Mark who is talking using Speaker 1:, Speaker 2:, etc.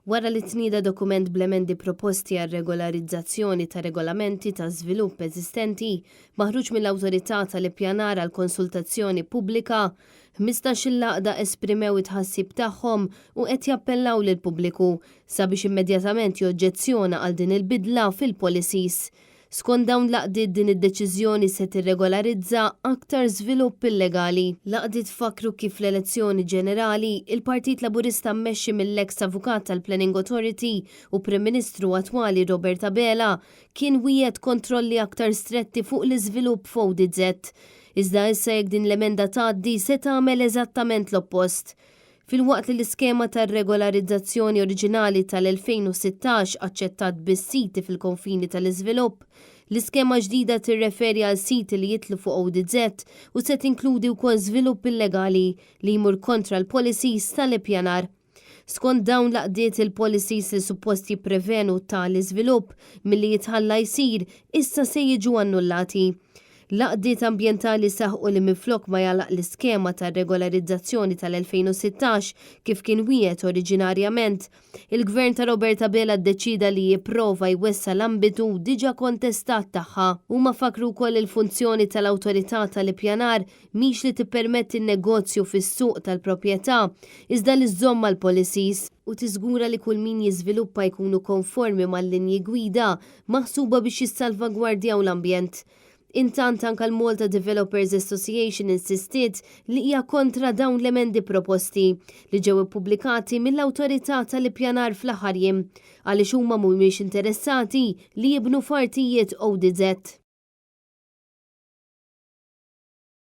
Speaker 1: Wara li tnieda dokument bl-emendi proposti għal regolarizzazzjoni ta' regolamenti ta' żvilupp eżistenti maħruġ mill-Awtorità tal-Ippjanar għal konsultazzjoni pubblika, 15 il-laqda esprimew it-ħassib tagħhom u qed jappellaw lil pubbliku sabiex immedjatament joġġezzjona għal din il-bidla fil-policies. Skont dawn laqdiet din id-deċiżjoni se tirregolarizza aktar żvilupp illegali. Laqdiet fakru kif l-elezzjoni ġenerali il-Partit Laburista mmexxi mill-eks avukat tal-Planning Authority u Prim Ministru attwali Robert Abela kien wieħed kontrolli aktar stretti fuq l-iżvilupp f'ODZ. Iżda issa jekk din l-emenda tgħaddi se tagħmel eżattament l-oppost. Fil-waqt li l-iskema tar-regolarizzazzjoni oriġinali tal-2016 aċċettat bis-siti fil-konfini tal-iżvilupp, l-iskema ġdida tirreferi għal siti li jitlu fuq ODZ u se tinkludi wkoll żvilupp illegali li jmur kontra l-policies tal-ippjanar. Skont dawn laqdiet il-policies li suppost jipprevenu tal-iżvilupp milli jitħalla jsir issa se jiġu annullati. Laqdiet ambjentali saħqu li minflok ma jalaq l-iskema tar regolarizzazzjoni tal-2016 kif kien wieħed oriġinarjament, il-Gvern ta' Robert Abela ddeċida li jipprova jwessa l-ambitu diġà kontestat tagħha. Huma fakru wkoll il-funzjoni tal-Awtorità tal-Ippjanar mhix li tippermetti n-negozju fis-suq tal-proprjetà iżda li żomm mal-policies u tiżgura li kull min jiżviluppa jkunu konformi mal-linji gwida maħsuba biex jissalvagwardjaw l-ambjent. Intant anke l-Malta Developers Association insistiet li hija kontra dawn l-emendi proposti li ġew ippubblikati mill-Awtorità tal-Ippjanar fl-aħħar jiem għaliex huma mhumiex interessati li jibnu fartijiet ODZ.